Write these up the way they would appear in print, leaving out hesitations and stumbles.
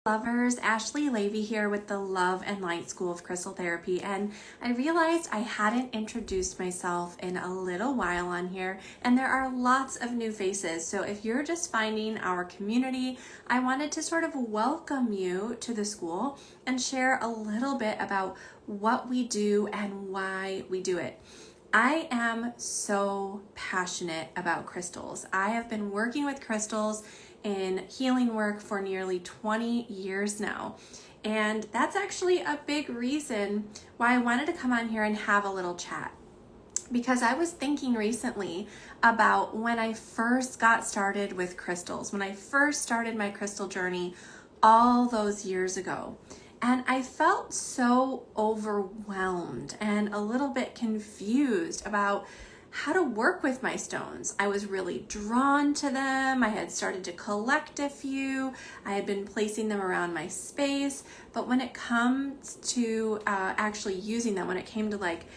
Lovers, Ashley Levy here with the Love and Light School of Crystal Therapy, and I realized I hadn't introduced myself in a little while on here, and there are lots of new faces. So if you're just finding our community, I wanted to sort of welcome you to the school and share a little bit about what we do and why we do it. I am so passionate about crystals. I have been working with crystals in healing work for nearly 20 years now. And that's actually a big reason why I wanted to come on here and have a little chat. Because I was thinking recently about when I first got started with crystals, when I first started my crystal journey all those years ago. And I felt so overwhelmed and a little bit confused about how to work with my stones. I was really drawn to them. I had started to collect a few. I had been placing them around my space. But when it comes to actually using them, when it came to like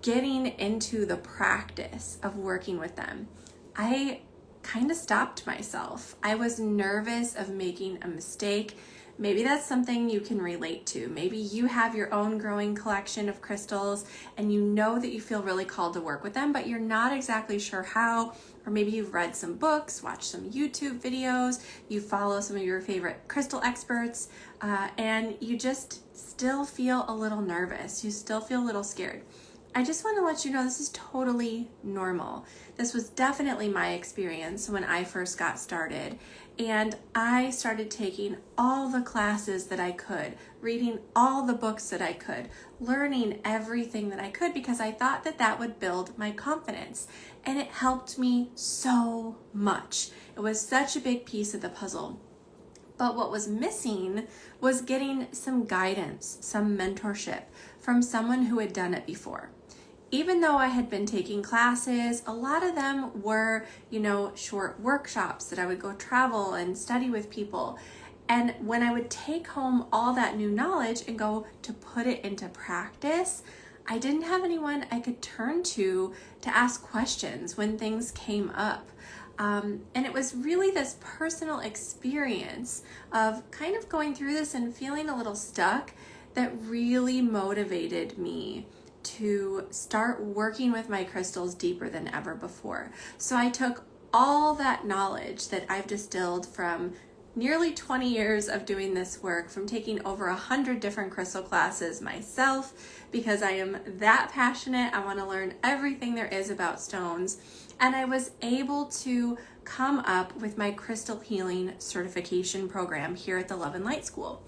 getting into the practice of working with them, I kind of stopped myself. I was nervous of making a mistake. Maybe that's something you can relate to. Maybe you have your own growing collection of crystals and you know that you feel really called to work with them, but you're not exactly sure how. Or maybe you've read some books, watched some YouTube videos, you follow some of your favorite crystal experts, and you just still feel a little nervous. You still feel a little scared. I just want to let you know this is totally normal. This was definitely my experience when I first got started. And I started taking all the classes that I could, reading all the books that I could, learning everything that I could because I thought that that would build my confidence. And it helped me so much. It was such a big piece of the puzzle. But what was missing was getting some guidance, some mentorship from someone who had done it before. Even though I had been taking classes, a lot of them were, short workshops that I would go travel and study with people. And when I would take home all that new knowledge and go to put it into practice, I didn't have anyone I could turn to ask questions when things came up. And it was really this personal experience of kind of going through this and feeling a little stuck that really motivated me to start working with my crystals deeper than ever before. So I took all that knowledge that I've distilled from nearly 20 years of doing this work, from taking over 100 different crystal classes myself, because I am that passionate. I want to learn everything there is about stones. And I was able to come up with my crystal healing certification program here at the Love and Light School.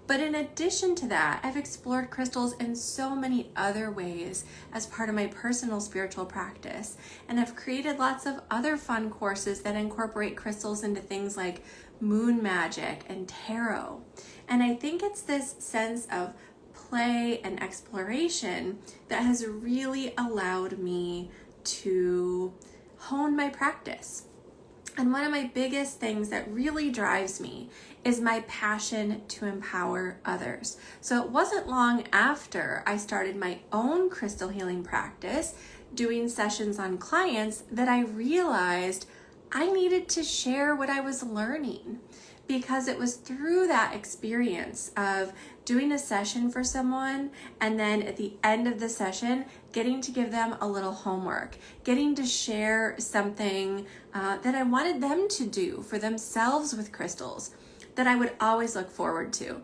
But in addition to that, I've explored crystals in so many other ways as part of my personal spiritual practice. And I've created lots of other fun courses that incorporate crystals into things like moon magic and tarot. And I think it's this sense of play and exploration that has really allowed me to hone my practice. And one of my biggest things that really drives me is my passion to empower others. So it wasn't long after I started my own crystal healing practice, doing sessions on clients, that I realized I needed to share what I was learning. Because it was through that experience of doing a session for someone and then at the end of the session, getting to give them a little homework, getting to share something that I wanted them to do for themselves with crystals that I would always look forward to.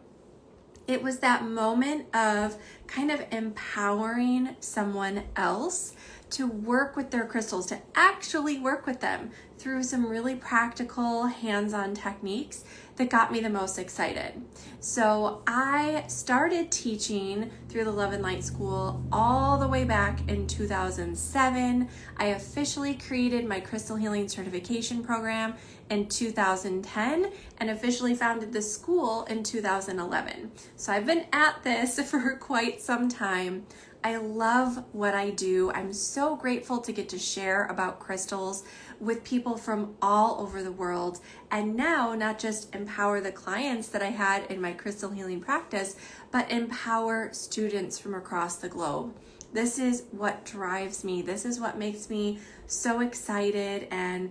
It was that moment of kind of empowering someone else to work with their crystals, to actually work with them through some really practical hands-on techniques that got me the most excited. So I started teaching through the Love and Light School all the way back in 2007. I officially created my crystal healing certification program in 2010 and officially founded the school in 2011. So I've been at this for quite some time. I love what I do. I'm so grateful to get to share about crystals with people from all over the world, and now not just empower the clients that I had in my crystal healing practice, but empower students from across the globe. This is what drives me. This is what makes me so excited and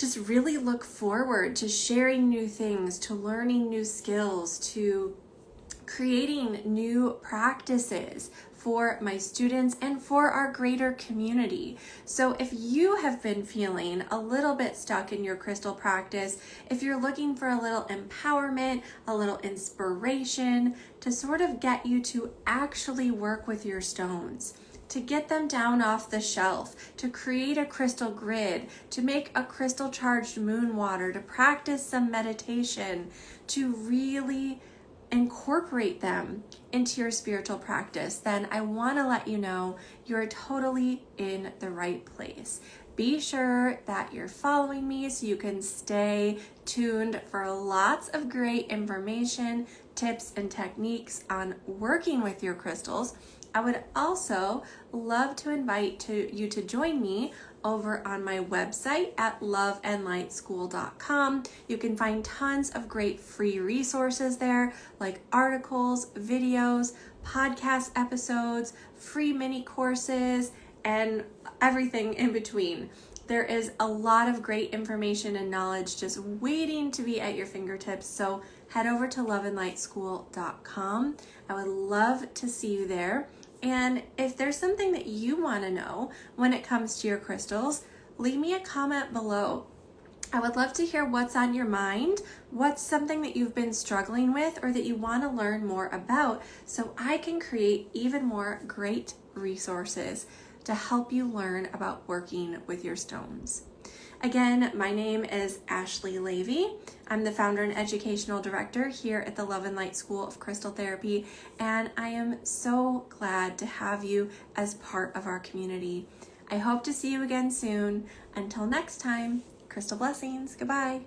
just really look forward to sharing new things, to learning new skills, to creating new practices for my students and for our greater community. So if you have been feeling a little bit stuck in your crystal practice, if you're looking for a little empowerment, a little inspiration to sort of get you to actually work with your stones, to get them down off the shelf, to create a crystal grid, to make a crystal charged moon water, to practice some meditation, to really incorporate them into your spiritual practice, then I want to let you know you're totally in the right place. Be sure that you're following me so you can stay tuned for lots of great information, tips, and techniques on working with your crystals. I would also love to invite you to join me over on my website at loveandlightschool.com. You can find tons of great free resources there, like articles, videos, podcast episodes, free mini courses, and everything in between. There is a lot of great information and knowledge just waiting to be at your fingertips. So head over to loveandlightschool.com. I would love to see you there. And if there's something that you want to know when it comes to your crystals, leave me a comment below. I would love to hear what's on your mind, what's something that you've been struggling with or that you want to learn more about, so I can create even more great resources to help you learn about working with your stones. Again, my name is Ashley Levy. I'm the founder and educational director here at the Love and Light School of Crystal Therapy, and I am so glad to have you as part of our community. I hope to see you again soon. Until next time, crystal blessings. Goodbye.